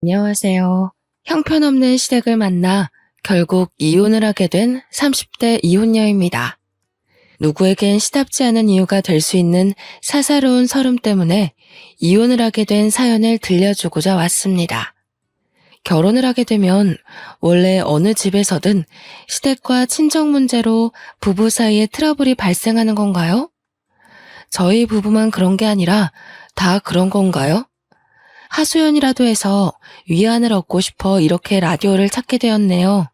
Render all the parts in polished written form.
안녕하세요. 형편없는 시댁을 만나 결국 이혼을 하게 된 30대 이혼녀입니다. 누구에겐 시답지 않은 이유가 될 수 있는 사사로운 서름 때문에 이혼을 하게 된 사연을 들려주고자 왔습니다. 결혼을 하게 되면 원래 어느 집에서든 시댁과 친정 문제로 부부 사이에 트러블이 발생하는 건가요? 저희 부부만 그런 게 아니라 다 그런 건가요? 하소연이라도 해서 위안을 얻고 싶어 이렇게 라디오를 찾게 되었네요.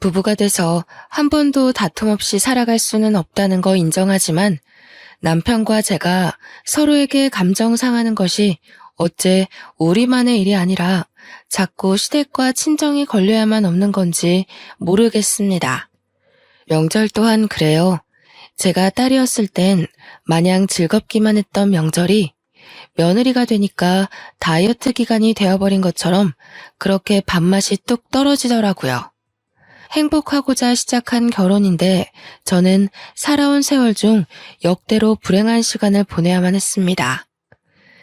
부부가 돼서 한 번도 다툼 없이 살아갈 수는 없다는 거 인정하지만 남편과 제가 서로에게 감정 상하는 것이 어째 우리만의 일이 아니라 자꾸 시댁과 친정이 걸려야만 없는 건지 모르겠습니다. 명절 또한 그래요. 제가 딸이었을 땐 마냥 즐겁기만 했던 명절이 며느리가 되니까 다이어트 기간이 되어버린 것처럼 그렇게 밥맛이 뚝 떨어지더라고요. 행복하고자 시작한 결혼인데 저는 살아온 세월 중 역대로 불행한 시간을 보내야만 했습니다.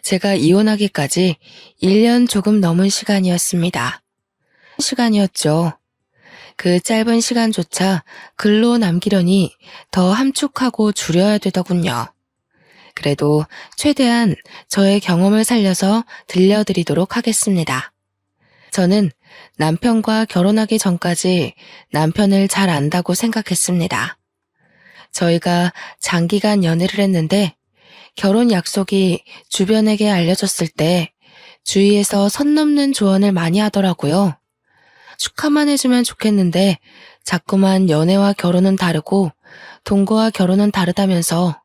제가 이혼하기까지 1년 조금 넘은 시간이었습니다. 시간이었죠. 그 짧은 시간조차 글로 남기려니 더 함축하고 줄여야 되더군요. 그래도 최대한 저의 경험을 살려서 들려드리도록 하겠습니다. 저는 남편과 결혼하기 전까지 남편을 잘 안다고 생각했습니다. 저희가 장기간 연애를 했는데 결혼 약속이 주변에게 알려졌을 때 주위에서 선 넘는 조언을 많이 하더라고요. 축하만 해주면 좋겠는데 자꾸만 연애와 결혼은 다르고 동거와 결혼은 다르다면서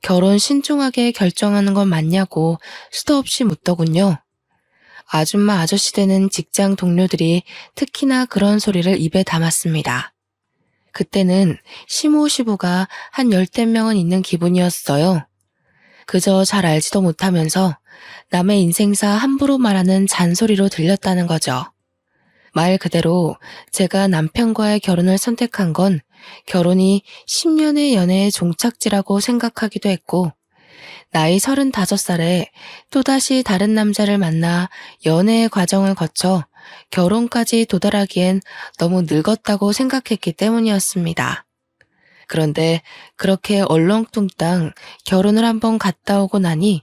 결혼 신중하게 결정하는 건 맞냐고 수도 없이 묻더군요. 아줌마 아저씨 되는 직장 동료들이 특히나 그런 소리를 입에 담았습니다. 그때는 시모시부가 한 10대 명은 있는 기분이었어요. 그저 잘 알지도 못하면서 남의 인생사 함부로 말하는 잔소리로 들렸다는 거죠. 말 그대로 제가 남편과의 결혼을 선택한 건 결혼이 10년의 연애의 종착지라고 생각하기도 했고, 나이 35살에 또다시 다른 남자를 만나 연애의 과정을 거쳐 결혼까지 도달하기엔 너무 늙었다고 생각했기 때문이었습니다. 그런데 그렇게 얼렁뚱땅 결혼을 한번 갔다 오고 나니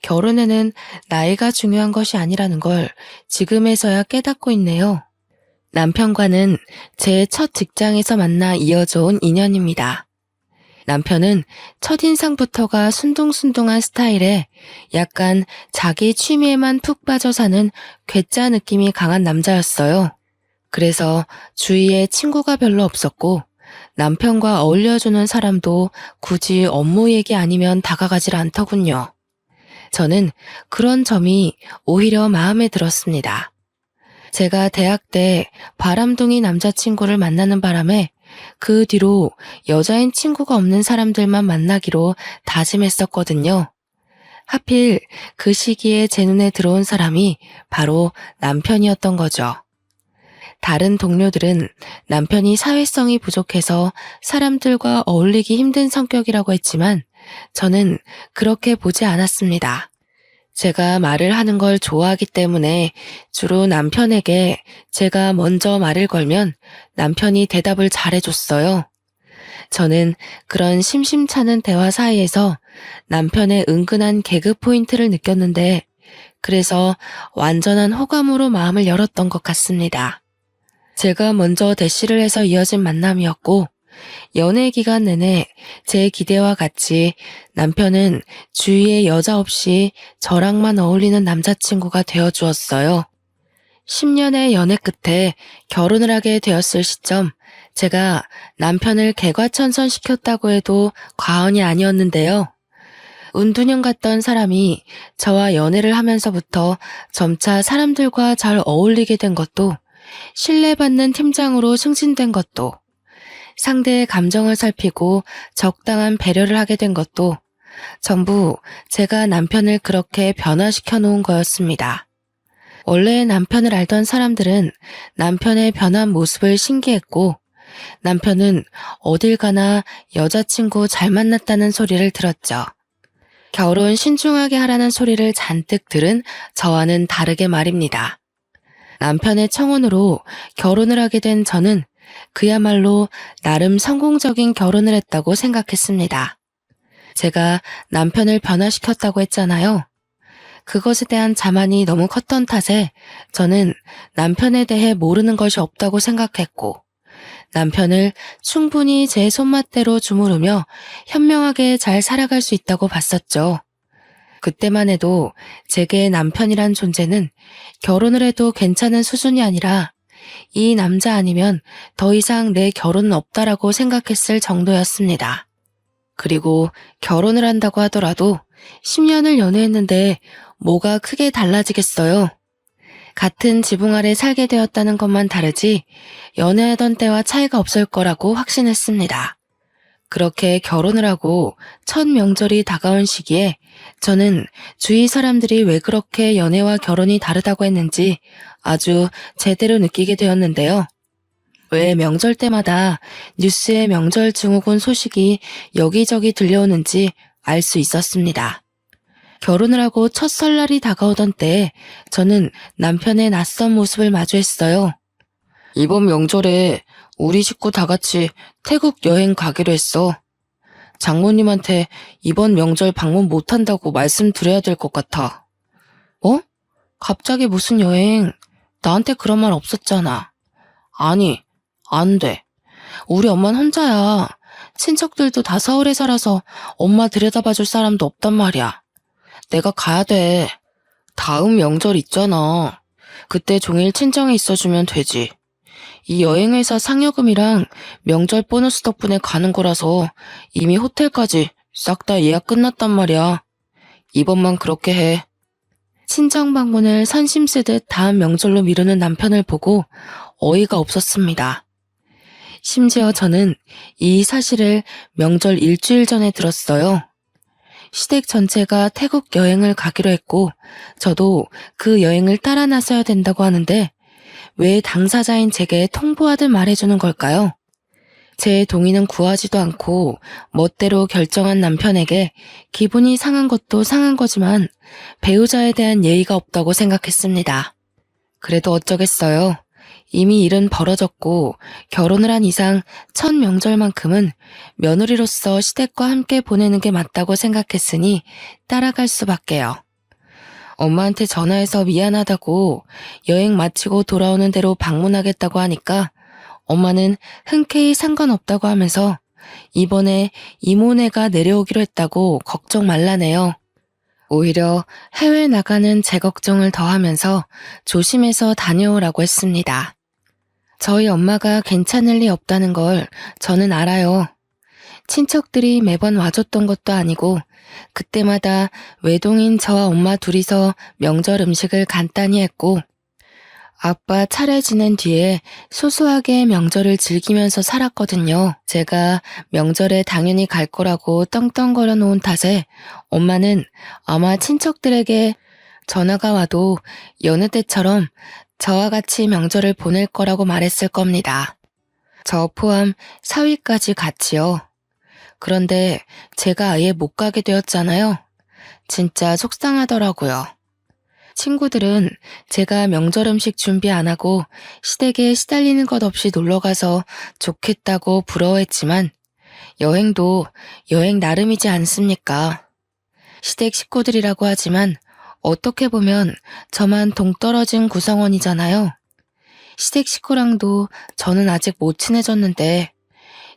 결혼에는 나이가 중요한 것이 아니라는 걸 지금에서야 깨닫고 있네요. 남편과는 제 첫 직장에서 만나 이어져 온 인연입니다. 남편은 첫인상부터가 순둥순둥한 스타일에 약간 자기 취미에만 푹 빠져 사는 괴짜 느낌이 강한 남자였어요. 그래서 주위에 친구가 별로 없었고 남편과 어울려주는 사람도 굳이 업무 얘기 아니면 다가가질 않더군요. 저는 그런 점이 오히려 마음에 들었습니다. 제가 대학 때 바람둥이 남자친구를 만나는 바람에 그 뒤로 여자인 친구가 없는 사람들만 만나기로 다짐했었거든요. 하필 그 시기에 제 눈에 들어온 사람이 바로 남편이었던 거죠. 다른 동료들은 남편이 사회성이 부족해서 사람들과 어울리기 힘든 성격이라고 했지만 저는 그렇게 보지 않았습니다. 제가 말을 하는 걸 좋아하기 때문에 주로 남편에게 제가 먼저 말을 걸면 남편이 대답을 잘해줬어요. 저는 그런 심심찮은 대화 사이에서 남편의 은근한 개그 포인트를 느꼈는데 그래서 완전한 호감으로 마음을 열었던 것 같습니다. 제가 먼저 대시를 해서 이어진 만남이었고 연애 기간 내내 제 기대와 같이 남편은 주위에 여자 없이 저랑만 어울리는 남자친구가 되어주었어요. 10년의 연애 끝에 결혼을 하게 되었을 시점, 제가 남편을 개과천선시켰다고 해도 과언이 아니었는데요. 운두년 같던 사람이 저와 연애를 하면서부터 점차 사람들과 잘 어울리게 된 것도, 신뢰받는 팀장으로 승진된 것도, 상대의 감정을 살피고 적당한 배려를 하게 된 것도 전부 제가 남편을 그렇게 변화시켜 놓은 거였습니다. 원래 남편을 알던 사람들은 남편의 변한 모습을 신기했고 남편은 어딜 가나 여자친구 잘 만났다는 소리를 들었죠. 결혼 신중하게 하라는 소리를 잔뜩 들은 저와는 다르게 말입니다. 남편의 청혼으로 결혼을 하게 된 저는 그야말로 나름 성공적인 결혼을 했다고 생각했습니다. 제가 남편을 변화시켰다고 했잖아요. 그것에 대한 자만이 너무 컸던 탓에 저는 남편에 대해 모르는 것이 없다고 생각했고, 남편을 충분히 제 손맛대로 주무르며 현명하게 잘 살아갈 수 있다고 봤었죠. 그때만 해도 제게 남편이란 존재는 결혼을 해도 괜찮은 수준이 아니라 이 남자 아니면 더 이상 내 결혼은 없다라고 생각했을 정도였습니다. 그리고 결혼을 한다고 하더라도 10년을 연애했는데 뭐가 크게 달라지겠어요. 같은 지붕 아래 살게 되었다는 것만 다르지 연애하던 때와 차이가 없을 거라고 확신했습니다. 그렇게 결혼을 하고 첫 명절이 다가온 시기에 저는 주위 사람들이 왜 그렇게 연애와 결혼이 다르다고 했는지 아주 제대로 느끼게 되었는데요. 왜 명절 때마다 뉴스에 명절 증후군 소식이 여기저기 들려오는지 알 수 있었습니다. 결혼을 하고 첫 설날이 다가오던 때에 저는 남편의 낯선 모습을 마주했어요. 이번 명절에 우리 식구 다 같이 태국 여행 가기로 했어. 장모님한테 이번 명절 방문 못한다고 말씀드려야 될 것 같아. 어? 갑자기 무슨 여행? 나한테 그런 말 없었잖아. 아니, 안 돼. 우리 엄마는 혼자야. 친척들도 다 서울에 살아서 엄마 들여다봐줄 사람도 없단 말이야. 내가 가야 돼. 다음 명절 있잖아. 그때 종일 친정에 있어주면 되지. 이 여행회사 상여금이랑 명절 보너스 덕분에 가는 거라서 이미 호텔까지 싹 다 예약 끝났단 말이야. 이번만 그렇게 해. 친정 방문을 선심 쓰듯 다음 명절로 미루는 남편을 보고 어이가 없었습니다. 심지어 저는 이 사실을 명절 일주일 전에 들었어요. 시댁 전체가 태국 여행을 가기로 했고 저도 그 여행을 따라 나서야 된다고 하는데 왜 당사자인 제게 통보하듯 말해주는 걸까요? 제 동의는 구하지도 않고 멋대로 결정한 남편에게 기분이 상한 것도 상한 거지만 배우자에 대한 예의가 없다고 생각했습니다. 그래도 어쩌겠어요. 이미 일은 벌어졌고 결혼을 한 이상 첫 명절만큼은 며느리로서 시댁과 함께 보내는 게 맞다고 생각했으니 따라갈 수밖에요. 엄마한테 전화해서 미안하다고 여행 마치고 돌아오는 대로 방문하겠다고 하니까 엄마는 흔쾌히 상관없다고 하면서 이번에 이모네가 내려오기로 했다고 걱정 말라네요. 오히려 해외 나가는 제 걱정을 더하면서 조심해서 다녀오라고 했습니다. 저희 엄마가 괜찮을 리 없다는 걸 저는 알아요. 친척들이 매번 와줬던 것도 아니고 그때마다 외동인 저와 엄마 둘이서 명절 음식을 간단히 했고 아빠 차례 지낸 뒤에 소소하게 명절을 즐기면서 살았거든요. 제가 명절에 당연히 갈 거라고 떵떵거려 놓은 탓에 엄마는 아마 친척들에게 전화가 와도 여느 때처럼 저와 같이 명절을 보낼 거라고 말했을 겁니다. 저 포함 사위까지 같이요. 그런데 제가 아예 못 가게 되었잖아요. 진짜 속상하더라고요. 친구들은 제가 명절 음식 준비 안 하고 시댁에 시달리는 것 없이 놀러가서 좋겠다고 부러워했지만 여행도 여행 나름이지 않습니까? 시댁 식구들이라고 하지만 어떻게 보면 저만 동떨어진 구성원이잖아요. 시댁 식구랑도 저는 아직 못 친해졌는데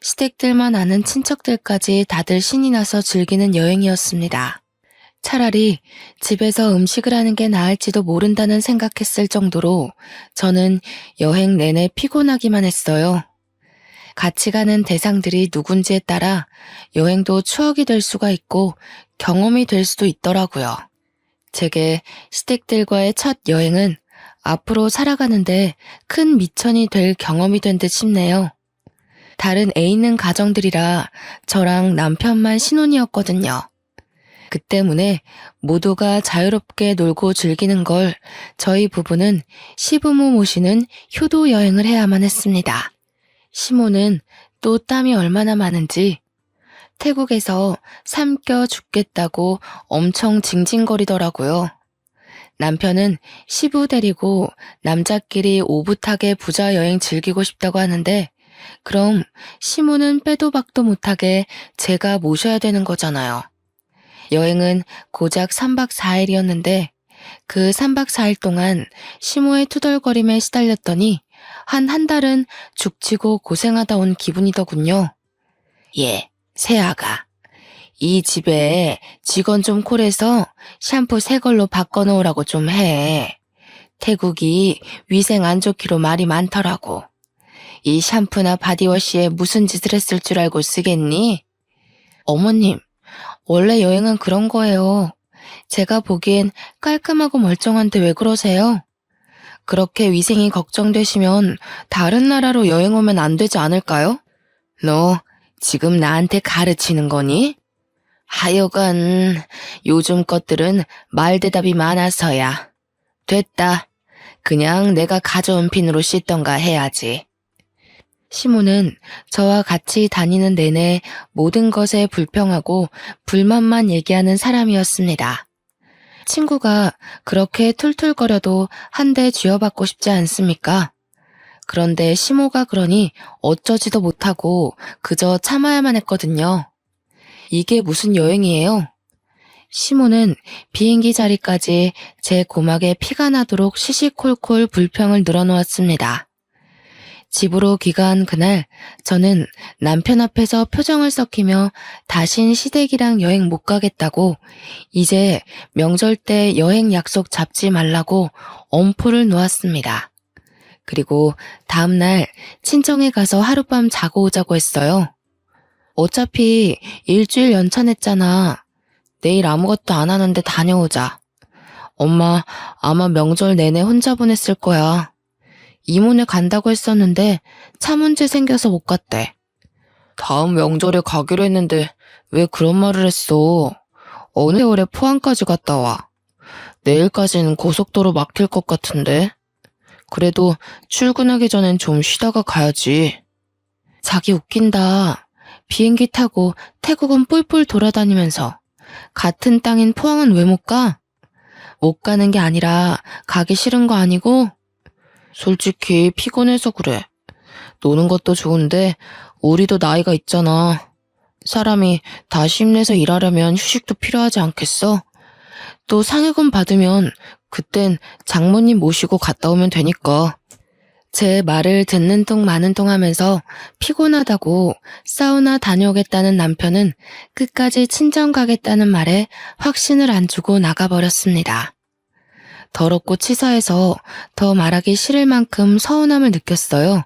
시댁들만 아는 친척들까지 다들 신이 나서 즐기는 여행이었습니다. 차라리 집에서 음식을 하는 게 나을지도 모른다는 생각했을 정도로 저는 여행 내내 피곤하기만 했어요. 같이 가는 대상들이 누군지에 따라 여행도 추억이 될 수가 있고 경험이 될 수도 있더라고요. 제게 시댁들과의 첫 여행은 앞으로 살아가는데 큰 미천이 될 경험이 된 듯 싶네요. 다른 애 있는 가정들이라 저랑 남편만 신혼이었거든요. 그 때문에 모두가 자유롭게 놀고 즐기는 걸 저희 부부는 시부모 모시는 효도 여행을 해야만 했습니다. 시모는 또 땀이 얼마나 많은지 태국에서 삼켜 죽겠다고 엄청 징징거리더라고요. 남편은 시부 데리고 남자끼리 오붓하게 부자 여행 즐기고 싶다고 하는데 그럼 시모는 빼도 박도 못하게 제가 모셔야 되는 거잖아요. 여행은 고작 3박 4일이었는데 그 3박 4일 동안 시모의 투덜거림에 시달렸더니 한 달은 죽치고 고생하다 온 기분이더군요. 예, 새아가. 이 집에 직원 좀 콜해서 샴푸 새 걸로 바꿔놓으라고 좀 해. 태국이 위생 안 좋기로 말이 많더라고. 이 샴푸나 바디워시에 무슨 짓을 했을 줄 알고 쓰겠니? 어머님, 원래 여행은 그런 거예요. 제가 보기엔 깔끔하고 멀쩡한데 왜 그러세요? 그렇게 위생이 걱정되시면 다른 나라로 여행 오면 안 되지 않을까요? 너 지금 나한테 가르치는 거니? 하여간 요즘 것들은 말대답이 많아서야. 됐다. 그냥 내가 가져온 핀으로 씻던가 해야지. 시모는 저와 같이 다니는 내내 모든 것에 불평하고 불만만 얘기하는 사람이었습니다. 친구가 그렇게 툴툴거려도 한 대 쥐어받고 싶지 않습니까? 그런데 시모가 그러니 어쩌지도 못하고 그저 참아야만 했거든요. 이게 무슨 여행이에요? 시모는 비행기 자리까지 제 고막에 피가 나도록 시시콜콜 불평을 늘어놓았습니다. 집으로 귀가한 그날 저는 남편 앞에서 표정을 썩히며 다신 시댁이랑 여행 못 가겠다고 이제 명절 때 여행 약속 잡지 말라고 엄포를 놓았습니다. 그리고 다음날 친정에 가서 하룻밤 자고 오자고 했어요. 어차피 일주일 연차냈잖아. 내일 아무것도 안 하는데 다녀오자. 엄마 아마 명절 내내 혼자 보냈을 거야. 이모네 간다고 했었는데 차 문제 생겨서 못 갔대. 다음 명절에 가기로 했는데 왜 그런 말을 했어? 어느 세월에 포항까지 갔다 와. 내일까지는 고속도로 막힐 것 같은데. 그래도 출근하기 전엔 좀 쉬다가 가야지. 자기 웃긴다. 비행기 타고 태국은 뿔뿔 돌아다니면서 같은 땅인 포항은 왜 못 가? 못 가는 게 아니라 가기 싫은 거 아니고? 솔직히 피곤해서 그래. 노는 것도 좋은데 우리도 나이가 있잖아. 사람이 다시 힘내서 일하려면 휴식도 필요하지 않겠어? 또 상여금 받으면 그땐 장모님 모시고 갔다 오면 되니까. 제 말을 듣는 둥 마는 둥 하면서 피곤하다고 사우나 다녀오겠다는 남편은 끝까지 친정 가겠다는 말에 확신을 안 주고 나가버렸습니다. 더럽고 치사해서 더 말하기 싫을 만큼 서운함을 느꼈어요.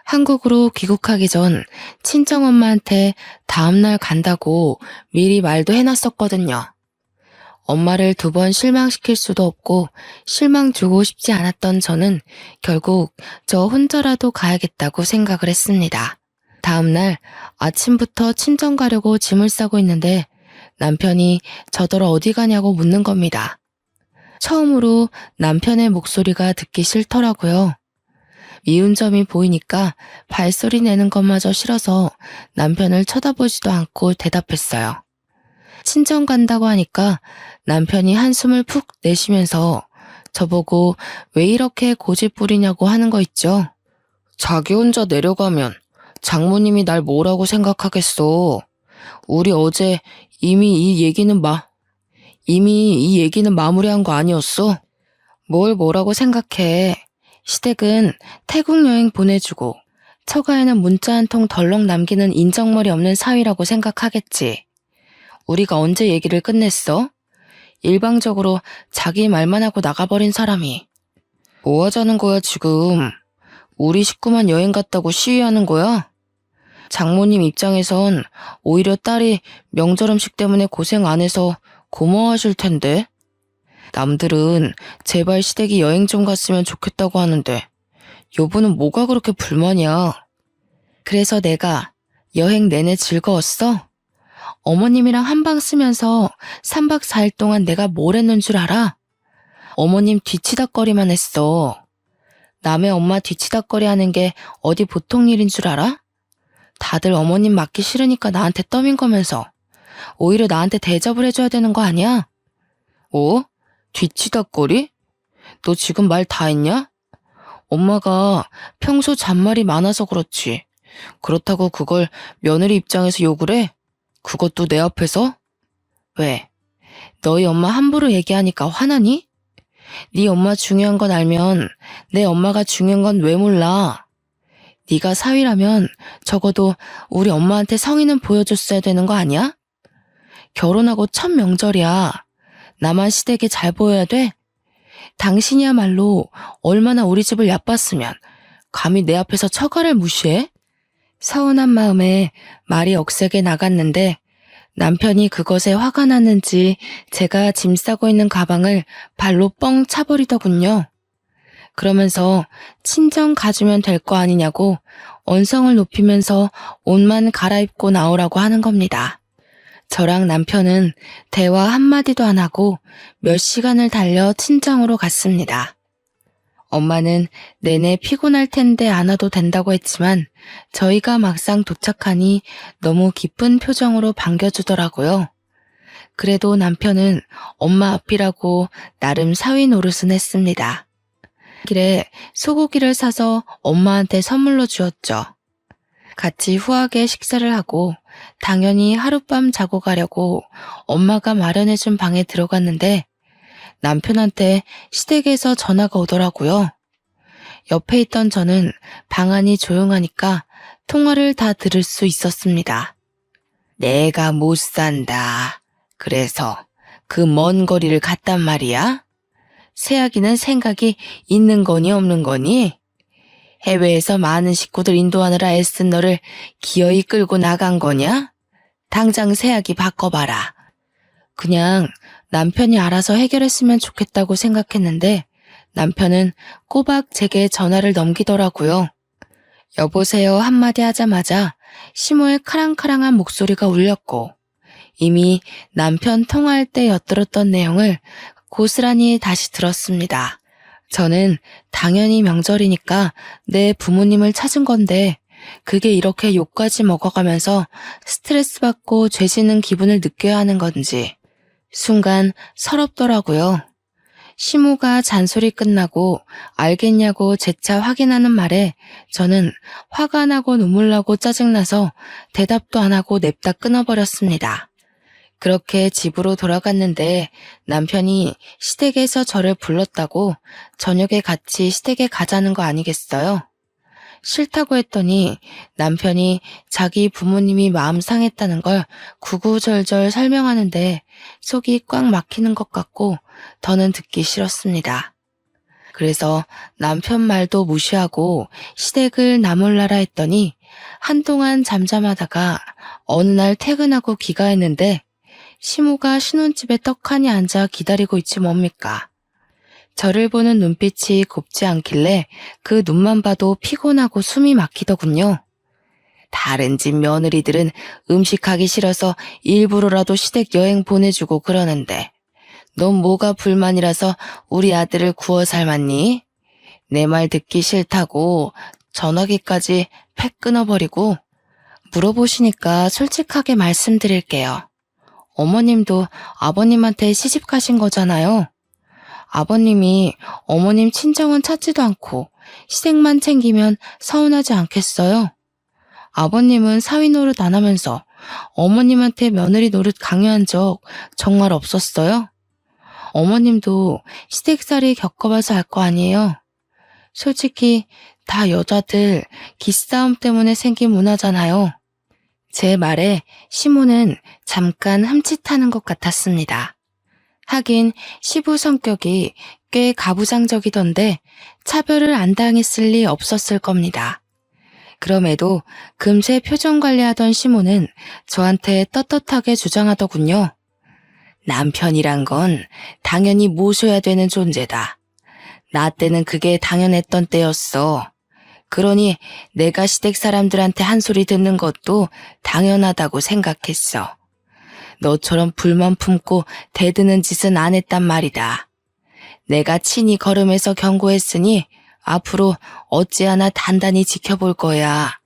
한국으로 귀국하기 전 친정엄마한테 다음날 간다고 미리 말도 해놨었거든요. 엄마를 2번 실망시킬 수도 없고 실망 주고 싶지 않았던 저는 결국 저 혼자라도 가야겠다고 생각을 했습니다. 다음날 아침부터 친정 가려고 짐을 싸고 있는데 남편이 저더러 어디 가냐고 묻는 겁니다. 처음으로 남편의 목소리가 듣기 싫더라고요. 미운 점이 보이니까 발소리 내는 것마저 싫어서 남편을 쳐다보지도 않고 대답했어요. 친정 간다고 하니까 남편이 한숨을 푹 내쉬면서 저보고 왜 이렇게 고집 부리냐고 하는 거 있죠. 자기 혼자 내려가면 장모님이 날 뭐라고 생각하겠어. 우리 어제 이미 이 얘기는 마무리한 거 아니었어? 뭘 뭐라고 생각해. 시댁은 태국 여행 보내주고 처가에는 문자 한 통 덜렁 남기는 인정머리 없는 사위라고 생각하겠지. 우리가 언제 얘기를 끝냈어? 일방적으로 자기 말만 하고 나가버린 사람이. 뭐 하자는 거야 지금? 우리 식구만 여행 갔다고 시위하는 거야? 장모님 입장에선 오히려 딸이 명절 음식 때문에 고생 안 해서 고마워하실 텐데. 남들은 제발 시댁이 여행 좀 갔으면 좋겠다고 하는데 여보는 뭐가 그렇게 불만이야? 그래서 내가 여행 내내 즐거웠어? 어머님이랑 한방 쓰면서 3박 4일 동안 내가 뭘 했는 줄 알아? 어머님 뒤치다꺼리만 했어. 남의 엄마 뒤치다꺼리 하는 게 어디 보통 일인 줄 알아? 다들 어머님 맞기 싫으니까 나한테 떠민 거면서 오히려 나한테 대접을 해줘야 되는 거 아니야? 뭐? 뒤치다꺼리? 너 지금 말 다 했냐? 엄마가 평소 잔말이 많아서 그렇지. 그렇다고 그걸 며느리 입장에서 욕을 해? 그것도 내 앞에서? 왜? 너희 엄마 함부로 얘기하니까 화나니? 네 엄마 중요한 건 알면 내 엄마가 중요한 건 왜 몰라? 네가 사위라면 적어도 우리 엄마한테 성의는 보여줬어야 되는 거 아니야? 결혼하고 첫 명절이야. 나만 시댁에 잘 보여야 돼? 당신이야말로 얼마나 우리 집을 얕봤으면 감히 내 앞에서 처가를 무시해? 서운한 마음에 말이 억세게 나갔는데 남편이 그것에 화가 났는지 제가 짐 싸고 있는 가방을 발로 뻥 차버리더군요. 그러면서 친정 가주면 될 거 아니냐고 언성을 높이면서 옷만 갈아입고 나오라고 하는 겁니다. 저랑 남편은 대화 한마디도 안 하고 몇 시간을 달려 친정으로 갔습니다. 엄마는 내내 피곤할 텐데 안 와도 된다고 했지만 저희가 막상 도착하니 너무 기쁜 표정으로 반겨주더라고요. 그래도 남편은 엄마 앞이라고 나름 사위 노릇은 했습니다. 길에 소고기를 사서 엄마한테 선물로 주었죠. 같이 후하게 식사를 하고 당연히 하룻밤 자고 가려고 엄마가 마련해준 방에 들어갔는데 남편한테 시댁에서 전화가 오더라고요. 옆에 있던 저는 방 안이 조용하니까 통화를 다 들을 수 있었습니다. 내가 못 산다. 그래서 그 먼 거리를 갔단 말이야? 새아기는 생각이 있는 거니 없는 거니? 해외에서 많은 식구들 인도하느라 애쓴 너를 기어이 끌고 나간 거냐? 당장 새아기 바꿔봐라. 그냥 남편이 알아서 해결했으면 좋겠다고 생각했는데 남편은 꼬박 제게 전화를 넘기더라고요. 여보세요 한마디 하자마자 시모의 카랑카랑한 목소리가 울렸고 이미 남편 통화할 때 엿들었던 내용을 고스란히 다시 들었습니다. 저는 당연히 명절이니까 내 부모님을 찾은 건데 그게 이렇게 욕까지 먹어가면서 스트레스 받고 죄지는 기분을 느껴야 하는 건지 순간 서럽더라고요. 시모가 잔소리 끝나고 알겠냐고 재차 확인하는 말에 저는 화가 나고 눈물 나고 짜증나서 대답도 안 하고 냅다 끊어버렸습니다. 그렇게 집으로 돌아갔는데 남편이 시댁에서 저를 불렀다고 저녁에 같이 시댁에 가자는 거 아니겠어요? 싫다고 했더니 남편이 자기 부모님이 마음 상했다는 걸 구구절절 설명하는데 속이 꽉 막히는 것 같고 더는 듣기 싫었습니다. 그래서 남편 말도 무시하고 시댁을 나몰라라 했더니 한동안 잠잠하다가 어느 날 퇴근하고 귀가했는데 시모가 신혼집에 떡하니 앉아 기다리고 있지 뭡니까. 저를 보는 눈빛이 곱지 않길래 그 눈만 봐도 피곤하고 숨이 막히더군요. 다른 집 며느리들은 음식하기 싫어서 일부러라도 시댁 여행 보내주고 그러는데 넌 뭐가 불만이라서 우리 아들을 구워 삶았니? 내 말 듣기 싫다고 전화기까지 팩 끊어버리고 물어보시니까 솔직하게 말씀드릴게요. 어머님도 아버님한테 시집 가신 거잖아요. 아버님이 어머님 친정은 찾지도 않고 시댁만 챙기면 서운하지 않겠어요? 아버님은 사위 노릇 안 하면서 어머님한테 며느리 노릇 강요한 적 정말 없었어요? 어머님도 시댁살이 겪어봐서 알 거 아니에요? 솔직히 다 여자들 기싸움 때문에 생긴 문화잖아요. 제 말에 시모는 잠깐 흠칫하는 것 같았습니다. 하긴 시부 성격이 꽤 가부장적이던데 차별을 안 당했을 리 없었을 겁니다. 그럼에도 금세 표정 관리하던 시모는 저한테 떳떳하게 주장하더군요. 남편이란 건 당연히 모셔야 되는 존재다. 나 때는 그게 당연했던 때였어. 그러니 내가 시댁 사람들한테 한 소리 듣는 것도 당연하다고 생각했어. 너처럼 불만 품고 대드는 짓은 안 했단 말이다. 내가 친히 걸음해서 경고했으니 앞으로 어찌하나 단단히 지켜볼 거야.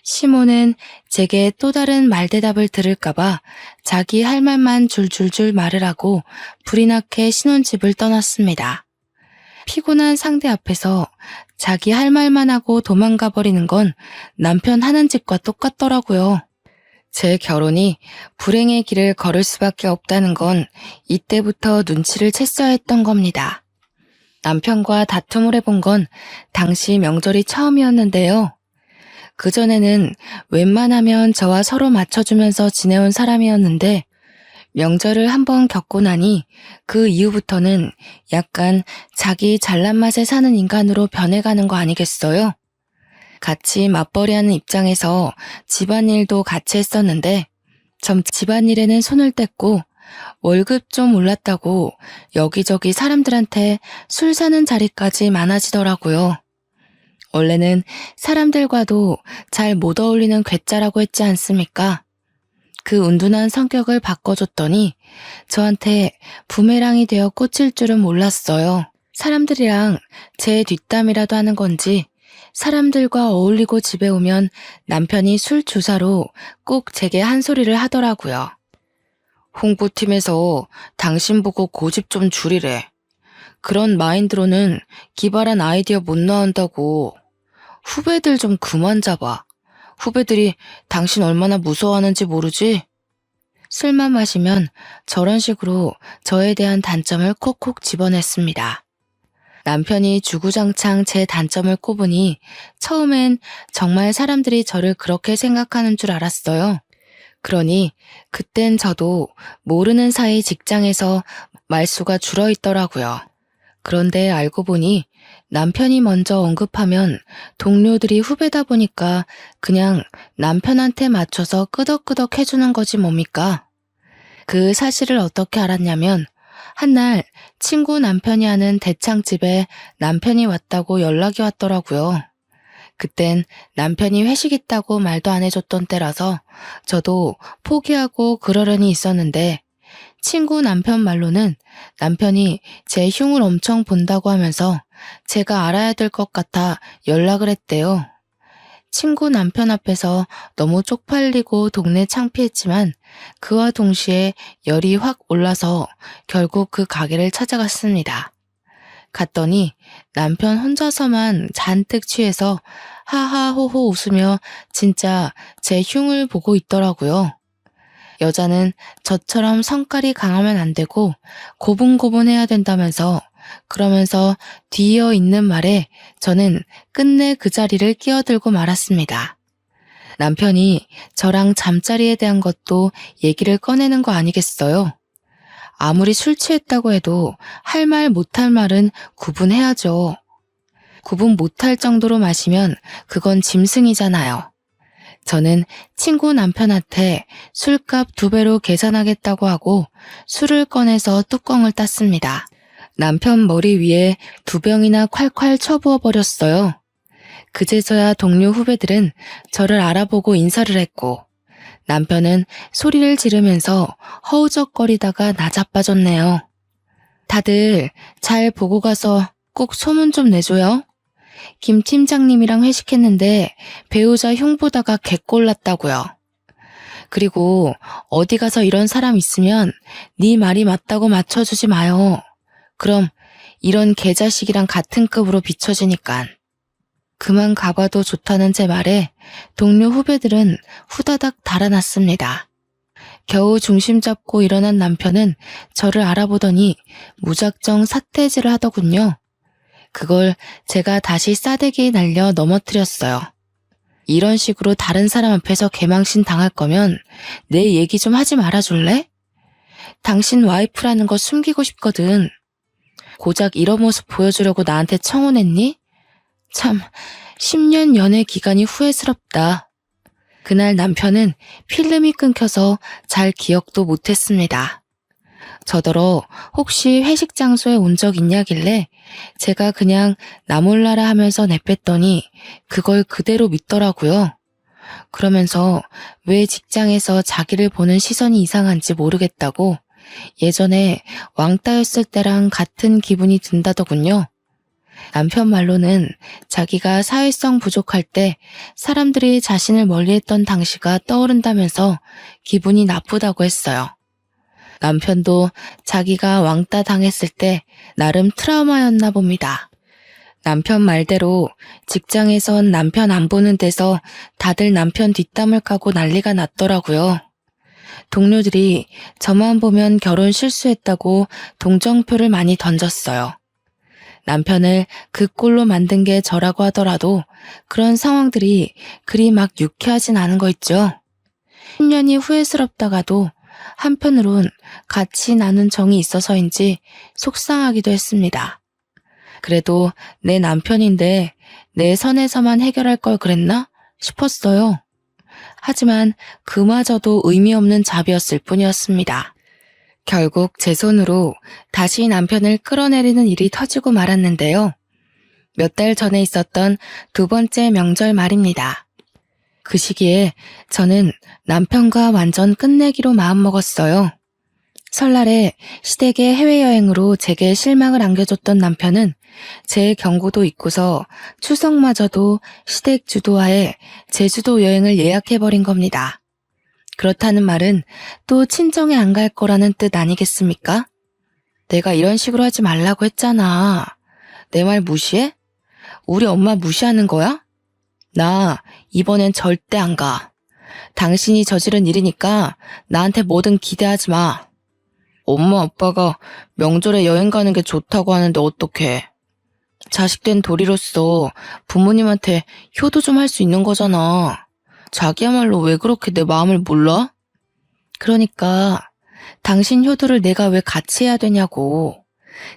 시모는 제게 또 다른 말대답을 들을까봐 자기 할 말만 줄줄줄 말을 하고 불이 나게 신혼집을 떠났습니다. 피곤한 상대 앞에서 자기 할 말만 하고 도망가 버리는 건 남편 하는 짓과 똑같더라고요. 제 결혼이 불행의 길을 걸을 수밖에 없다는 건 이때부터 눈치를 챘어야 했던 겁니다. 남편과 다툼을 해본 건 당시 명절이 처음이었는데요. 그전에는 웬만하면 저와 서로 맞춰주면서 지내온 사람이었는데 명절을 한번 겪고 나니 그 이후부터는 약간 자기 잘난 맛에 사는 인간으로 변해가는 거 아니겠어요? 같이 맞벌이하는 입장에서 집안일도 같이 했었는데 점 집안일에는 손을 뗐고 월급 좀 올랐다고 여기저기 사람들한테 술 사는 자리까지 많아지더라고요. 원래는 사람들과도 잘 못 어울리는 괴짜라고 했지 않습니까? 그 운둔한 성격을 바꿔줬더니 저한테 부메랑이 되어 꽂힐 줄은 몰랐어요. 사람들이랑 제 뒷담이라도 하는 건지 사람들과 어울리고 집에 오면 남편이 술 주사로 꼭 제게 한 소리를 하더라고요. 홍보팀에서 당신 보고 고집 좀 줄이래. 그런 마인드로는 기발한 아이디어 못 나온다고. 후배들 좀 그만 잡아. 후배들이 당신 얼마나 무서워하는지 모르지? 술만 마시면 저런 식으로 저에 대한 단점을 콕콕 집어냈습니다. 남편이 주구장창 제 단점을 꼽으니 처음엔 정말 사람들이 저를 그렇게 생각하는 줄 알았어요. 그러니 그땐 저도 모르는 사이 직장에서 말수가 줄어있더라고요. 그런데 알고 보니 남편이 먼저 언급하면 동료들이 후배다 보니까 그냥 남편한테 맞춰서 끄덕끄덕 해주는 거지 뭡니까? 그 사실을 어떻게 알았냐면 한날 친구 남편이 하는 대창집에 남편이 왔다고 연락이 왔더라고요. 그땐 남편이 회식 있다고 말도 안 해줬던 때라서 저도 포기하고 그러려니 있었는데 친구 남편 말로는 남편이 제 흉을 엄청 본다고 하면서 제가 알아야 될 것 같아 연락을 했대요. 친구 남편 앞에서 너무 쪽팔리고 동네 창피했지만 그와 동시에 열이 확 올라서 결국 그 가게를 찾아갔습니다. 갔더니 남편 혼자서만 잔뜩 취해서 하하호호 웃으며 진짜 제 흉을 보고 있더라고요. 여자는 저처럼 성깔이 강하면 안 되고 고분고분해야 된다면서 그러면서 뒤이어 있는 말에 저는 끝내 그 자리를 끼어들고 말았습니다. 남편이 저랑 잠자리에 대한 것도 얘기를 꺼내는 거 아니겠어요? 아무리 술 취했다고 해도 할 말 못할 말은 구분해야죠. 구분 못할 정도로 마시면 그건 짐승이잖아요. 저는 친구 남편한테 술값 2배로 계산하겠다고 하고 술을 꺼내서 뚜껑을 땄습니다. 남편 머리 위에 2병이나 콸콸 쳐부어 버렸어요. 그제서야 동료 후배들은 저를 알아보고 인사를 했고 남편은 소리를 지르면서 허우적거리다가 나자빠졌네요. 다들 잘 보고 가서 꼭 소문 좀 내줘요. 김 팀장님이랑 회식했는데 배우자 흉 보다가 개꼴났다고요. 그리고 어디 가서 이런 사람 있으면 네 말이 맞다고 맞춰주지 마요. 그럼 이런 개자식이랑 같은 급으로 비춰지니깐. 그만 가봐도 좋다는 제 말에 동료 후배들은 후다닥 달아났습니다. 겨우 중심 잡고 일어난 남편은 저를 알아보더니 무작정 삿대질을 하더군요. 그걸 제가 다시 싸대기 날려 넘어뜨렸어요. 이런 식으로 다른 사람 앞에서 개망신 당할 거면 내 얘기 좀 하지 말아줄래? 당신 와이프라는 거 숨기고 싶거든. 고작 이런 모습 보여주려고 나한테 청혼했니? 참, 10년 연애 기간이 후회스럽다. 그날 남편은 필름이 끊겨서 잘 기억도 못했습니다. 저더러 혹시 회식 장소에 온 적 있냐길래 제가 그냥 나 몰라라 하면서 내뺐더니 그걸 그대로 믿더라고요. 그러면서 왜 직장에서 자기를 보는 시선이 이상한지 모르겠다고 예전에 왕따였을 때랑 같은 기분이 든다더군요. 남편 말로는 자기가 사회성 부족할 때 사람들이 자신을 멀리했던 당시가 떠오른다면서 기분이 나쁘다고 했어요. 남편도 자기가 왕따 당했을 때 나름 트라우마였나 봅니다. 남편 말대로 직장에선 남편 안 보는 데서 다들 남편 뒷담을 까고 난리가 났더라고요. 동료들이 저만 보면 결혼 실수했다고 동정표를 많이 던졌어요. 남편을 그 꼴로 만든 게 저라고 하더라도 그런 상황들이 그리 막 유쾌하진 않은 거 있죠. 10년이 후회스럽다가도 한편으론 같이 나눈 정이 있어서인지 속상하기도 했습니다. 그래도 내 남편인데 내 선에서만 해결할 걸 그랬나 싶었어요. 하지만 그마저도 의미 없는 잡이었을 뿐이었습니다. 결국 제 손으로 다시 남편을 끌어내리는 일이 터지고 말았는데요. 몇 달 전에 있었던 두 번째 명절 말입니다. 그 시기에 저는 남편과 완전 끝내기로 마음먹었어요. 설날에 시댁의 해외여행으로 제게 실망을 안겨줬던 남편은 제 경고도 잊고서 추석마저도 시댁 주도하에 제주도 여행을 예약해버린 겁니다. 그렇다는 말은 또 친정에 안 갈 거라는 뜻 아니겠습니까? 내가 이런 식으로 하지 말라고 했잖아. 내 말 무시해? 우리 엄마 무시하는 거야? 나 이번엔 절대 안 가. 당신이 저지른 일이니까 나한테 뭐든 기대하지 마. 엄마 아빠가 명절에 여행 가는 게 좋다고 하는데 어떡해. 자식된 도리로서 부모님한테 효도 좀 할 수 있는 거잖아. 자기야말로 왜 그렇게 내 마음을 몰라? 그러니까 당신 효도를 내가 왜 같이 해야 되냐고.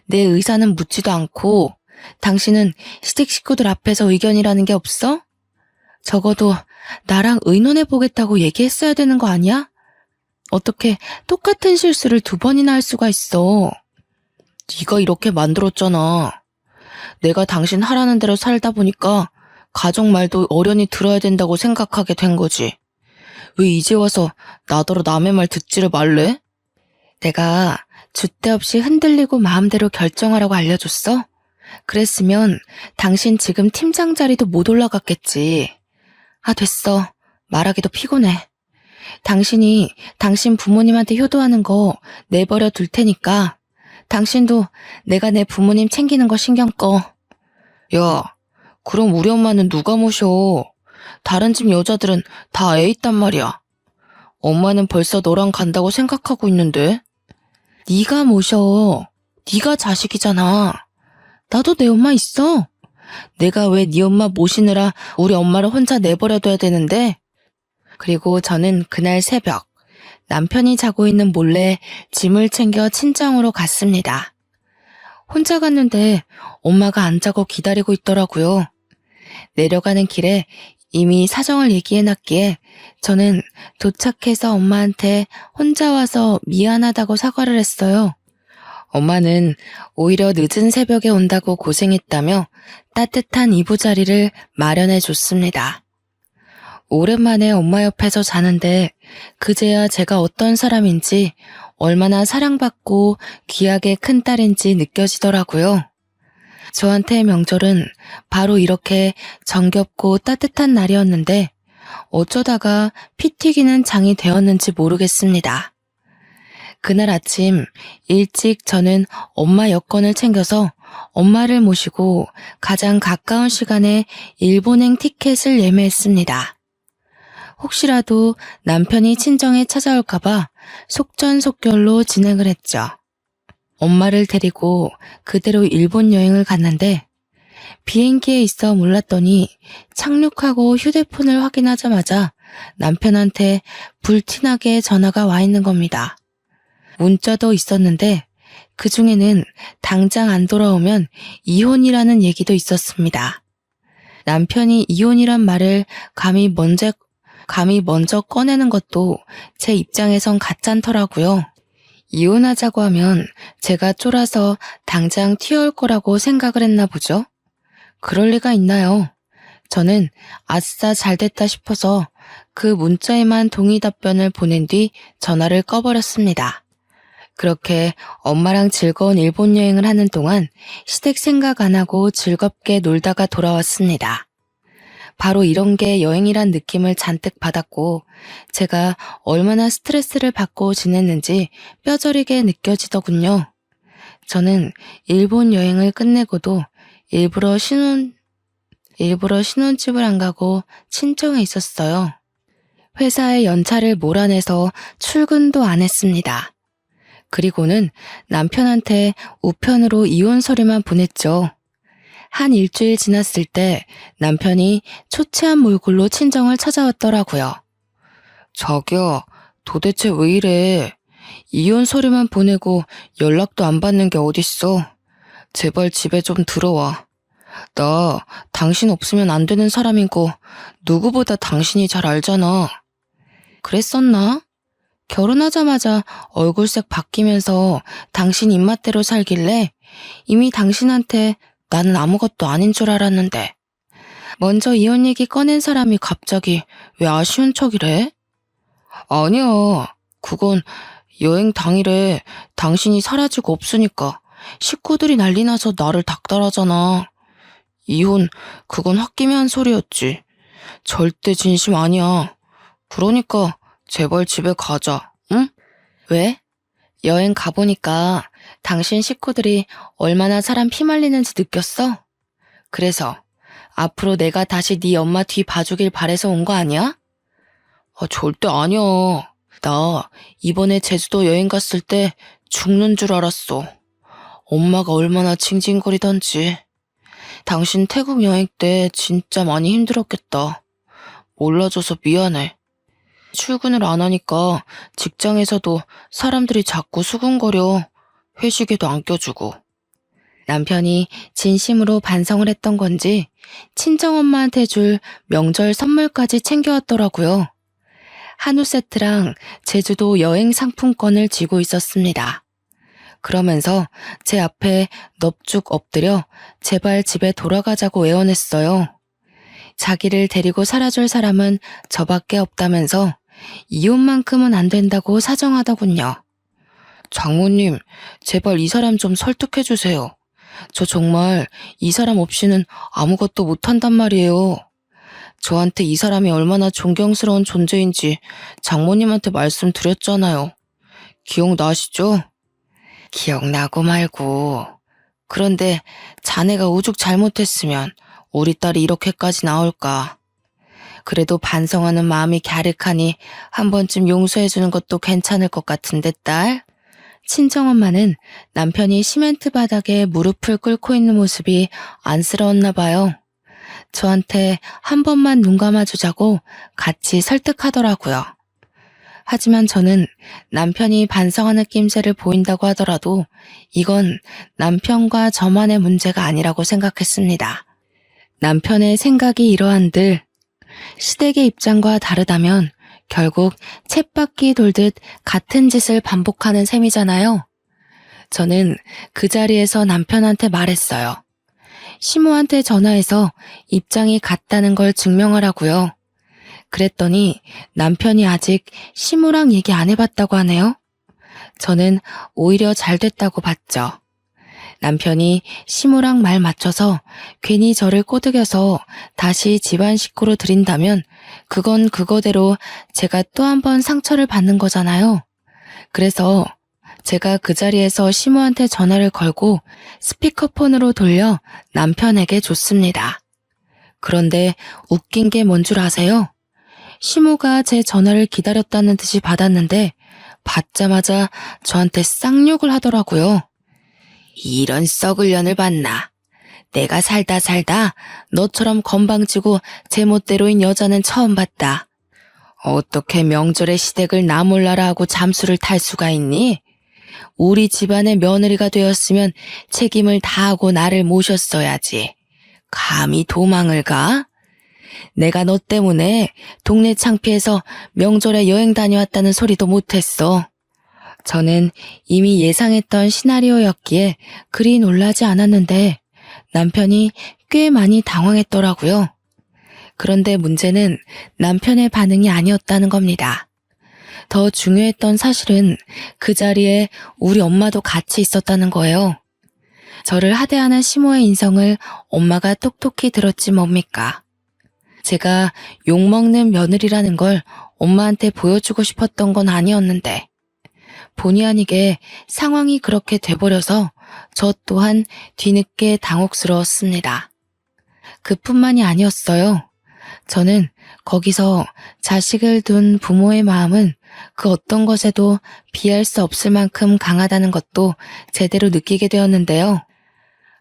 내 의사는 묻지도 않고 당신은 시댁 식구들 앞에서 의견이라는 게 없어? 적어도 나랑 의논해보겠다고 얘기했어야 되는 거 아니야? 어떻게 똑같은 실수를 두 번이나 할 수가 있어. 네가 이렇게 만들었잖아. 내가 당신 하라는 대로 살다 보니까 가족 말도 어련히 들어야 된다고 생각하게 된 거지. 왜 이제 와서 나더러 남의 말 듣지를 말래? 내가 줏대 없이 흔들리고 마음대로 결정하라고 알려줬어? 그랬으면 당신 지금 팀장 자리도 못 올라갔겠지. 아, 됐어. 말하기도 피곤해. 당신이 당신 부모님한테 효도하는 거 내버려 둘 테니까 당신도 내가 내 부모님 챙기는 거 신경 꺼. 야, 그럼 우리 엄마는 누가 모셔? 다른 집 여자들은 다 애 있단 말이야. 엄마는 벌써 너랑 간다고 생각하고 있는데. 네가 모셔. 네가 자식이잖아. 나도 내 엄마 있어. 내가 왜 네 엄마 모시느라 우리 엄마를 혼자 내버려둬야 되는데? 그리고 저는 그날 새벽 남편이 자고 있는 몰래 짐을 챙겨 친정으로 갔습니다. 혼자 갔는데 엄마가 안 자고 기다리고 있더라고요. 내려가는 길에 이미 사정을 얘기해놨기에 저는 도착해서 엄마한테 혼자 와서 미안하다고 사과를 했어요. 엄마는 오히려 늦은 새벽에 온다고 고생했다며 따뜻한 이부자리를 마련해 줬습니다. 오랜만에 엄마 옆에서 자는데 그제야 제가 어떤 사람인지 얼마나 사랑받고 귀하게 큰 딸인지 느껴지더라고요. 저한테 명절은 바로 이렇게 정겹고 따뜻한 날이었는데 어쩌다가 피 튀기는 장이 되었는지 모르겠습니다. 그날 아침 일찍 저는 엄마 여권을 챙겨서 엄마를 모시고 가장 가까운 시간에 일본행 티켓을 예매했습니다. 혹시라도 남편이 친정에 찾아올까봐 속전속결로 진행을 했죠. 엄마를 데리고 그대로 일본 여행을 갔는데 비행기에 있어 몰랐더니 착륙하고 휴대폰을 확인하자마자 남편한테 불티나게 전화가 와 있는 겁니다. 문자도 있었는데 그중에는 당장 안 돌아오면 이혼이라는 얘기도 있었습니다. 남편이 이혼이란 말을 감히 먼저 꺼내는 것도 제 입장에선 가짠더라고요. 이혼하자고 하면 제가 쫄아서 당장 튀어올 거라고 생각을 했나 보죠. 그럴 리가 있나요? 저는 아싸 잘됐다 싶어서 그 문자에만 동의 답변을 보낸 뒤 전화를 꺼버렸습니다. 그렇게 엄마랑 즐거운 일본 여행을 하는 동안 시댁 생각 안 하고 즐겁게 놀다가 돌아왔습니다. 바로 이런 게 여행이란 느낌을 잔뜩 받았고 제가 얼마나 스트레스를 받고 지냈는지 뼈저리게 느껴지더군요. 저는 일본 여행을 끝내고도 일부러 신혼집을 안 가고 친정에 있었어요. 회사에 연차를 몰아내서 출근도 안 했습니다. 그리고는 남편한테 우편으로 이혼 서류만 보냈죠. 한 일주일 지났을 때 남편이 초췌한 몰골로 친정을 찾아왔더라고요. 자기야, 도대체 왜 이래? 이혼 서류만 보내고 연락도 안 받는 게 어딨어? 제발 집에 좀 들어와. 나 당신 없으면 안 되는 사람인 거 누구보다 당신이 잘 알잖아. 그랬었나? 결혼하자마자 얼굴색 바뀌면서 당신 입맛대로 살길래 이미 당신한테 나는 아무것도 아닌 줄 알았는데 먼저 이혼 얘기 꺼낸 사람이 갑자기 왜 아쉬운 척이래? 아니야. 그건 여행 당일에 당신이 사라지고 없으니까 식구들이 난리 나서 나를 닥달하잖아. 이혼, 그건 홧김에 한 소리였지. 절대 진심 아니야. 그러니까 제발 집에 가자, 응? 왜? 여행 가보니까 당신 식구들이 얼마나 사람 피말리는지 느꼈어? 그래서 앞으로 내가 다시 네 엄마 뒤 봐주길 바래서 온 거 아니야? 절대 아니야. 나 이번에 제주도 여행 갔을 때 죽는 줄 알았어. 엄마가 얼마나 징징거리던지. 당신 태국 여행 때 진짜 많이 힘들었겠다. 몰라줘서 미안해. 출근을 안 하니까 직장에서도 사람들이 자꾸 수군거려. 회식에도 안 껴주고. 남편이 진심으로 반성을 했던 건지 친정엄마한테 줄 명절 선물까지 챙겨왔더라고요. 한우 세트랑 제주도 여행 상품권을 쥐고 있었습니다. 그러면서 제 앞에 넙죽 엎드려 제발 집에 돌아가자고 애원했어요. 자기를 데리고 살아줄 사람은 저밖에 없다면서 이혼만큼은 안 된다고 사정하더군요. 장모님, 제발 이 사람 좀 설득해주세요. 저 정말 이 사람 없이는 아무것도 못한단 말이에요. 저한테 이 사람이 얼마나 존경스러운 존재인지 장모님한테 말씀드렸잖아요. 기억나시죠? 기억나고 말고. 그런데 자네가 오죽 잘못했으면 우리 딸이 이렇게까지 나올까. 그래도 반성하는 마음이 갸륵하니 한 번쯤 용서해주는 것도 괜찮을 것 같은데 딸? 친정엄마는 남편이 시멘트 바닥에 무릎을 꿇고 있는 모습이 안쓰러웠나 봐요. 저한테 한 번만 눈 감아주자고 같이 설득하더라고요. 하지만 저는 남편이 반성하는 낌새를 보인다고 하더라도 이건 남편과 저만의 문제가 아니라고 생각했습니다. 남편의 생각이 이러한들 시댁의 입장과 다르다면 결국 쳇바퀴 돌듯 같은 짓을 반복하는 셈이잖아요. 저는 그 자리에서 남편한테 말했어요. 시모한테 전화해서 입장이 같다는 걸 증명하라고요. 그랬더니 남편이 아직 시모랑 얘기 안 해봤다고 하네요. 저는 오히려 잘 됐다고 봤죠. 남편이 시모랑 말 맞춰서 괜히 저를 꼬드겨서 다시 집안 식구로 들인다면 그건 그거대로 제가 또 한 번 상처를 받는 거잖아요. 그래서 제가 그 자리에서 시모한테 전화를 걸고 스피커폰으로 돌려 남편에게 줬습니다. 그런데 웃긴 게 뭔 줄 아세요? 시모가 제 전화를 기다렸다는 듯이 받았는데 받자마자 저한테 쌍욕을 하더라고요. 이런 썩을 년을 봤나. 내가 살다 너처럼 건방지고 제멋대로인 여자는 처음 봤다. 어떻게 명절에 시댁을 나 몰라라 하고 잠수를 탈 수가 있니? 우리 집안의 며느리가 되었으면 책임을 다하고 나를 모셨어야지. 감히 도망을 가? 내가 너 때문에 동네 창피해서 명절에 여행 다녀왔다는 소리도 못했어. 저는 이미 예상했던 시나리오였기에 그리 놀라지 않았는데 남편이 꽤 많이 당황했더라고요. 그런데 문제는 남편의 반응이 아니었다는 겁니다. 더 중요했던 사실은 그 자리에 우리 엄마도 같이 있었다는 거예요. 저를 하대하는 시모의 인성을 엄마가 똑똑히 들었지 뭡니까. 제가 욕먹는 며느리라는 걸 엄마한테 보여주고 싶었던 건 아니었는데 본의 아니게 상황이 그렇게 돼버려서 저 또한 뒤늦게 당혹스러웠습니다. 그뿐만이 아니었어요. 저는 거기서 자식을 둔 부모의 마음은 그 어떤 것에도 비할 수 없을 만큼 강하다는 것도 제대로 느끼게 되었는데요.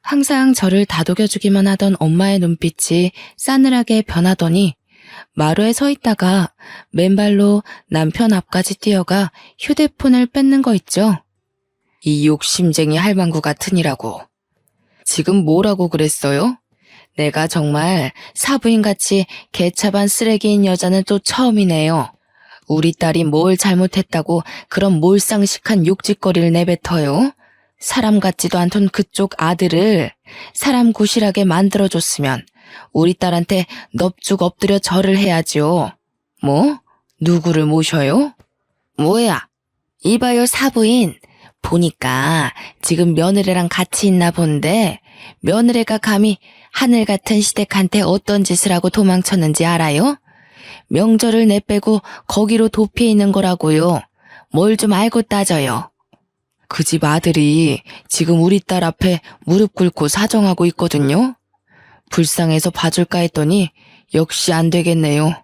항상 저를 다독여주기만 하던 엄마의 눈빛이 싸늘하게 변하더니 마루에 서 있다가 맨발로 남편 앞까지 뛰어가 휴대폰을 뺏는 거 있죠. 이 욕심쟁이 할망구 같으니라고. 지금 뭐라고 그랬어요? 내가 정말 사부인같이 개차반 쓰레기인 여자는 또 처음이네요. 우리 딸이 뭘 잘못했다고 그런 몰상식한 욕짓거리를 내뱉어요? 사람 같지도 않던 그쪽 아들을 사람 구실하게 만들어줬으면 우리 딸한테 넙죽 엎드려 절을 해야지요. 뭐? 누구를 모셔요? 뭐야? 이봐요 사부인. 보니까 지금 며느리랑 같이 있나 본데 며느리가 감히 하늘 같은 시댁한테 어떤 짓을 하고 도망쳤는지 알아요? 명절을 내빼고 거기로 도피해 있는 거라고요. 뭘 좀 알고 따져요. 그 집 아들이 지금 우리 딸 앞에 무릎 꿇고 사정하고 있거든요. 불쌍해서 봐줄까 했더니 역시 안 되겠네요.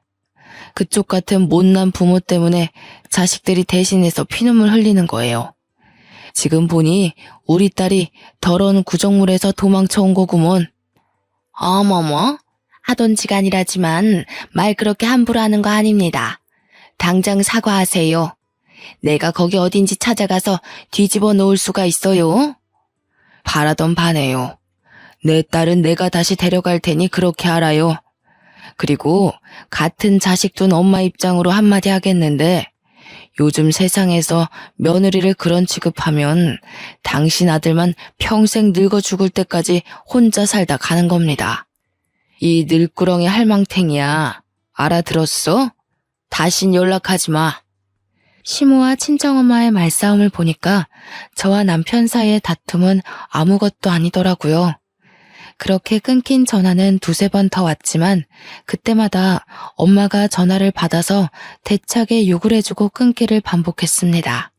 그쪽 같은 못난 부모 때문에 자식들이 대신해서 피눈물 흘리는 거예요. 지금 보니 우리 딸이 더러운 구정물에서 도망쳐온 거구먼. 어머머, 하던지간이라지만 말 그렇게 함부로 하는 거 아닙니다. 당장 사과하세요. 내가 거기 어딘지 찾아가서 뒤집어 놓을 수가 있어요? 바라던 바네요. 내 딸은 내가 다시 데려갈 테니 그렇게 알아요. 그리고 같은 자식 둔 엄마 입장으로 한마디 하겠는데 요즘 세상에서 며느리를 그런 취급하면 당신 아들만 평생 늙어 죽을 때까지 혼자 살다 가는 겁니다. 이 늙구렁이 할망탱이야. 알아들었어? 다신 연락하지 마. 시모와 친정엄마의 말싸움을 보니까 저와 남편 사이의 다툼은 아무것도 아니더라고요. 그렇게 끊긴 전화는 두세 번 더 왔지만 그때마다 엄마가 전화를 받아서 대차게 욕을 해주고 끊기를 반복했습니다.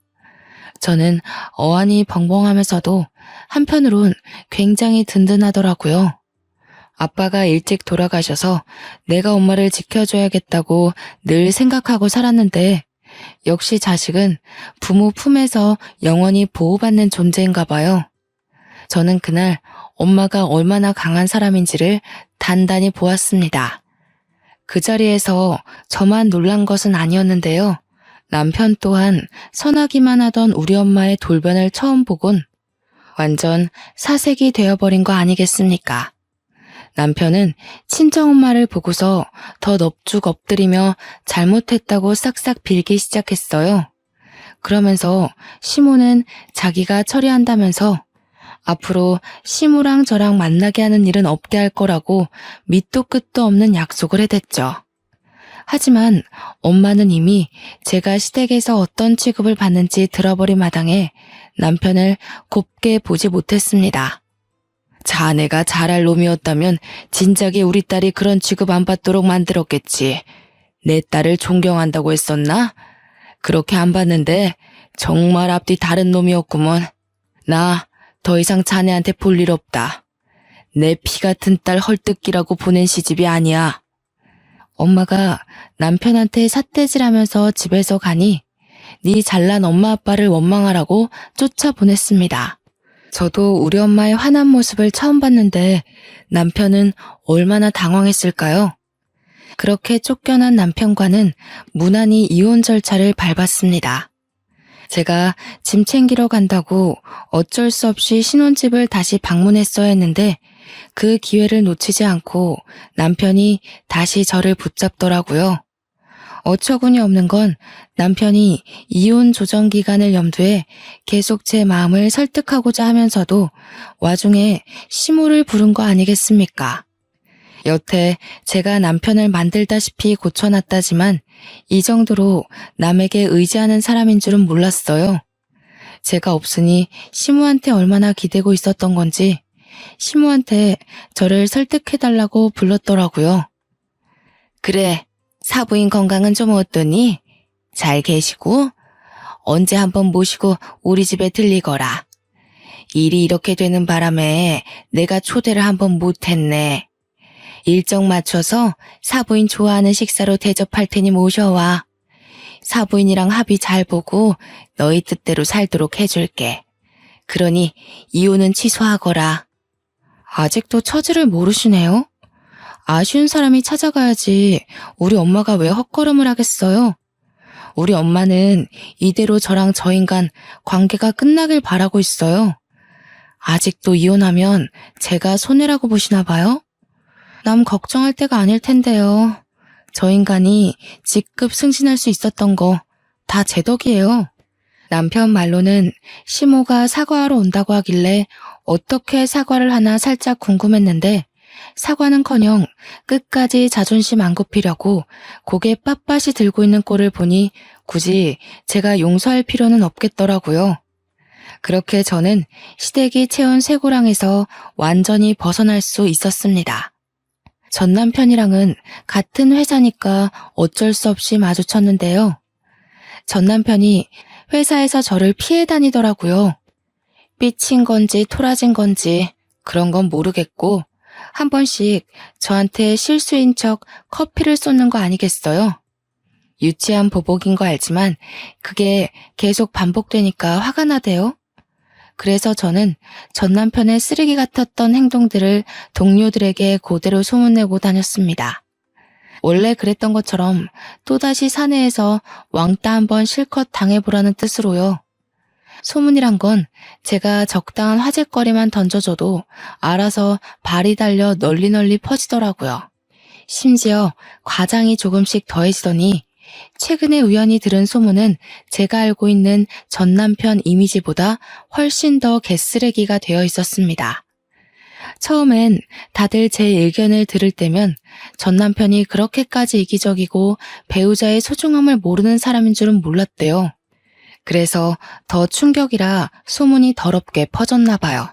저는 어안이 벙벙하면서도 한편으론 굉장히 든든하더라고요. 아빠가 일찍 돌아가셔서 내가 엄마를 지켜줘야겠다고 늘 생각하고 살았는데 역시 자식은 부모 품에서 영원히 보호받는 존재인가 봐요. 저는 그날 엄마가 얼마나 강한 사람인지를 단단히 보았습니다. 그 자리에서 저만 놀란 것은 아니었는데요. 남편 또한 선하기만 하던 우리 엄마의 돌변을 처음 보곤 완전 사색이 되어버린 거 아니겠습니까? 남편은 친정엄마를 보고서 더 넙죽 엎드리며 잘못했다고 싹싹 빌기 시작했어요. 그러면서 시모는 자기가 처리한다면서 앞으로 시모랑 저랑 만나게 하는 일은 없게 할 거라고 밑도 끝도 없는 약속을 해댔죠. 하지만 엄마는 이미 제가 시댁에서 어떤 취급을 받는지 들어버린 마당에 남편을 곱게 보지 못했습니다. 자네가 잘할 놈이었다면 진작에 우리 딸이 그런 취급 안 받도록 만들었겠지. 내 딸을 존경한다고 했었나? 그렇게 안 봤는데 정말 앞뒤 다른 놈이었구먼. 나 더 이상 자네한테 볼 일 없다. 내 피 같은 딸 헐뜯기라고 보낸 시집이 아니야. 엄마가 남편한테 삿대질하면서 집에서 가니 네 잘난 엄마 아빠를 원망하라고 쫓아보냈습니다. 저도 우리 엄마의 화난 모습을 처음 봤는데 남편은 얼마나 당황했을까요? 그렇게 쫓겨난 남편과는 무난히 이혼 절차를 밟았습니다. 제가 짐 챙기러 간다고 어쩔 수 없이 신혼집을 다시 방문했어야 했는데 그 기회를 놓치지 않고 남편이 다시 저를 붙잡더라고요. 어처구니 없는 건 남편이 이혼 조정 기간을 염두에 계속 제 마음을 설득하고자 하면서도 와중에 시모를 부른 거 아니겠습니까? 여태 제가 남편을 만들다시피 고쳐놨다지만 이 정도로 남에게 의지하는 사람인 줄은 몰랐어요. 제가 없으니 시무한테 얼마나 기대고 있었던 건지 시무한테 저를 설득해달라고 불렀더라고요. 그래, 사부인 건강은 좀 어떠니? 잘 계시고? 언제 한번 모시고 우리 집에 들리거라. 일이 이렇게 되는 바람에 내가 초대를 한번 못했네. 일정 맞춰서 사부인 좋아하는 식사로 대접할 테니 모셔와. 사부인이랑 합의 잘 보고 너희 뜻대로 살도록 해줄게. 그러니 이혼은 취소하거라. 아직도 처지를 모르시네요? 아쉬운 사람이 찾아가야지 우리 엄마가 왜 헛걸음을 하겠어요? 우리 엄마는 이대로 저랑 저 인간 관계가 끝나길 바라고 있어요. 아직도 이혼하면 제가 손해라고 보시나 봐요? 남 걱정할 때가 아닐 텐데요. 저 인간이 직급 승진할 수 있었던 거 다 제 덕이에요. 남편 말로는 시모가 사과하러 온다고 하길래 어떻게 사과를 하나 살짝 궁금했는데 사과는커녕 끝까지 자존심 안 굽히려고 고개 빳빳이 들고 있는 꼴을 보니 굳이 제가 용서할 필요는 없겠더라고요. 그렇게 저는 시댁이 채운 쇠고랑에서 완전히 벗어날 수 있었습니다. 전 남편이랑은 같은 회사니까 어쩔 수 없이 마주쳤는데요. 전 남편이 회사에서 저를 피해 다니더라고요. 삐친 건지 토라진 건지 그런 건 모르겠고 한 번씩 저한테 실수인 척 커피를 쏟는 거 아니겠어요? 유치한 보복인 거 알지만 그게 계속 반복되니까 화가 나대요. 그래서 저는 전 남편의 쓰레기 같았던 행동들을 동료들에게 그대로 소문내고 다녔습니다. 원래 그랬던 것처럼 또다시 사내에서 왕따 한번 실컷 당해보라는 뜻으로요. 소문이란 건 제가 적당한 화제거리만 던져줘도 알아서 발이 달려 널리 퍼지더라고요. 심지어 과장이 조금씩 더해지더니 최근에 우연히 들은 소문은 제가 알고 있는 전 남편 이미지보다 훨씬 더 개쓰레기가 되어 있었습니다. 처음엔 다들 제 의견을 들을 때면 전 남편이 그렇게까지 이기적이고 배우자의 소중함을 모르는 사람인 줄은 몰랐대요. 그래서 더 충격이라 소문이 더럽게 퍼졌나 봐요.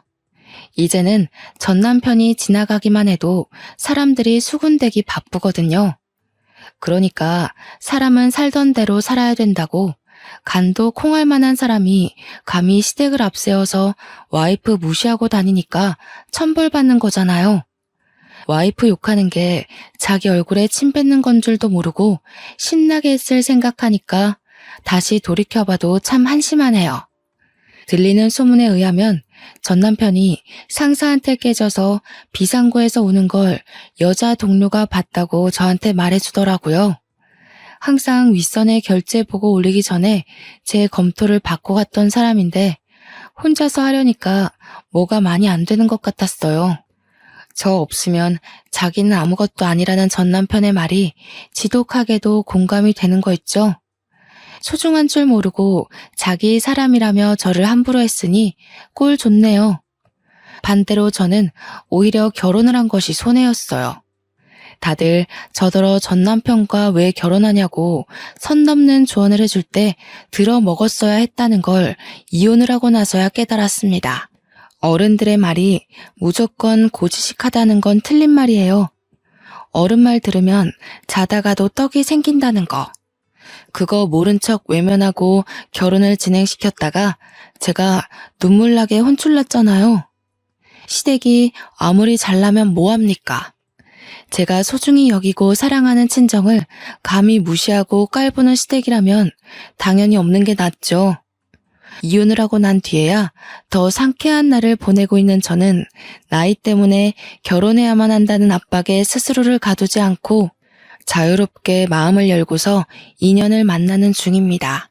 이제는 전 남편이 지나가기만 해도 사람들이 수군대기 바쁘거든요. 그러니까 사람은 살던 대로 살아야 된다고 간도 콩할 만한 사람이 감히 시댁을 앞세워서 와이프 무시하고 다니니까 천벌받는 거잖아요. 와이프 욕하는 게 자기 얼굴에 침 뱉는 건 줄도 모르고 신나게 했을 생각하니까 다시 돌이켜봐도 참 한심하네요. 들리는 소문에 의하면 전 남편이 상사한테 깨져서 비상구에서 오는 걸 여자 동료가 봤다고 저한테 말해주더라고요. 항상 윗선에 결제 보고 올리기 전에 제 검토를 받고 갔던 사람인데 혼자서 하려니까 뭐가 많이 안 되는 것 같았어요. 저 없으면 자기는 아무것도 아니라는 전 남편의 말이 지독하게도 공감이 되는 거 있죠? 소중한 줄 모르고 자기 사람이라며 저를 함부로 했으니 꼴 좋네요. 반대로 저는 오히려 결혼을 한 것이 손해였어요. 다들 저더러 전 남편과 왜 결혼하냐고 선 넘는 조언을 해줄 때 들어먹었어야 했다는 걸 이혼을 하고 나서야 깨달았습니다. 어른들의 말이 무조건 고지식하다는 건 틀린 말이에요. 어른 말 들으면 자다가도 떡이 생긴다는 거. 그거 모른 척 외면하고 결혼을 진행시켰다가 제가 눈물 나게 혼쭐났잖아요. 시댁이 아무리 잘나면 뭐합니까? 제가 소중히 여기고 사랑하는 친정을 감히 무시하고 깔보는 시댁이라면 당연히 없는 게 낫죠. 이혼을 하고 난 뒤에야 더 상쾌한 날을 보내고 있는 저는 나이 때문에 결혼해야만 한다는 압박에 스스로를 가두지 않고 자유롭게 마음을 열고서 인연을 만나는 중입니다.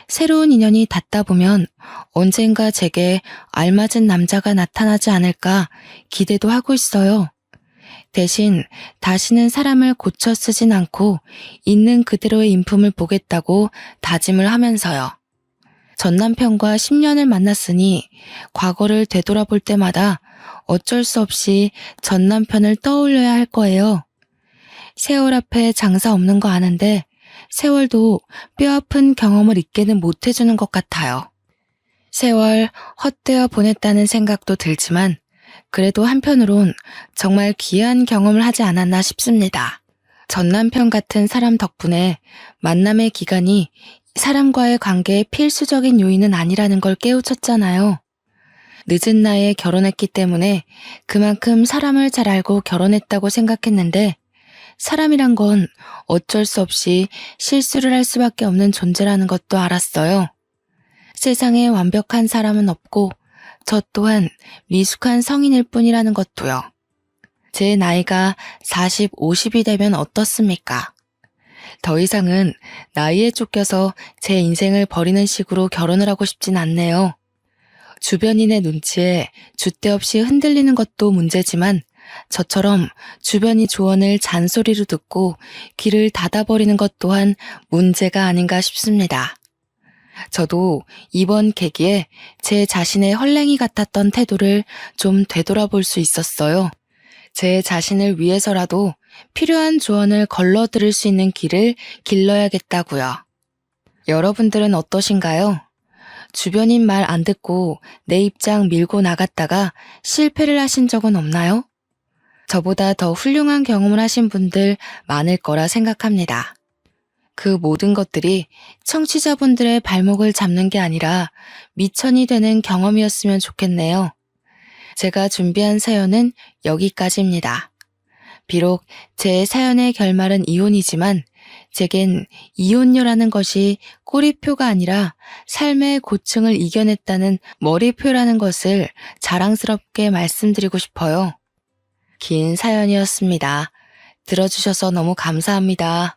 새로운 인연이 닿다 보면 언젠가 제게 알맞은 남자가 나타나지 않을까 기대도 하고 있어요. 대신 다시는 사람을 고쳐 쓰진 않고 있는 그대로의 인품을 보겠다고 다짐을 하면서요. 전 남편과 10년을 만났으니 과거를 되돌아볼 때마다 어쩔 수 없이 전 남편을 떠올려야 할 거예요. 세월 앞에 장사 없는 거 아는데 세월도 뼈아픈 경험을 잊게는 못해주는 것 같아요. 세월 헛되어 보냈다는 생각도 들지만 그래도 한편으론 정말 귀한 경험을 하지 않았나 싶습니다. 전 남편 같은 사람 덕분에 만남의 기간이 사람과의 관계의 필수적인 요인은 아니라는 걸 깨우쳤잖아요. 늦은 나이에 결혼했기 때문에 그만큼 사람을 잘 알고 결혼했다고 생각했는데 사람이란 건 어쩔 수 없이 실수를 할 수밖에 없는 존재라는 것도 알았어요. 세상에 완벽한 사람은 없고 저 또한 미숙한 성인일 뿐이라는 것도요. 제 나이가 40, 50이 되면 어떻습니까? 더 이상은 나이에 쫓겨서 제 인생을 버리는 식으로 결혼을 하고 싶진 않네요. 주변인의 눈치에 줏대 없이 흔들리는 것도 문제지만 저처럼 주변이 조언을 잔소리로 듣고 귀를 닫아버리는 것 또한 문제가 아닌가 싶습니다. 저도 이번 계기에 제 자신의 헐랭이 같았던 태도를 좀 되돌아볼 수 있었어요. 제 자신을 위해서라도 필요한 조언을 걸러 들을 수 있는 길을 길러야겠다고요. 여러분들은 어떠신가요? 주변인 말 안 듣고 내 입장 밀고 나갔다가 실패를 하신 적은 없나요? 저보다 더 훌륭한 경험을 하신 분들 많을 거라 생각합니다. 그 모든 것들이 청취자분들의 발목을 잡는 게 아니라 미천이 되는 경험이었으면 좋겠네요. 제가 준비한 사연은 여기까지입니다. 비록 제 사연의 결말은 이혼이지만 제겐 이혼녀라는 것이 꼬리표가 아니라 삶의 고충을 이겨냈다는 머리표라는 것을 자랑스럽게 말씀드리고 싶어요. 긴 사연이었습니다. 들어주셔서 너무 감사합니다.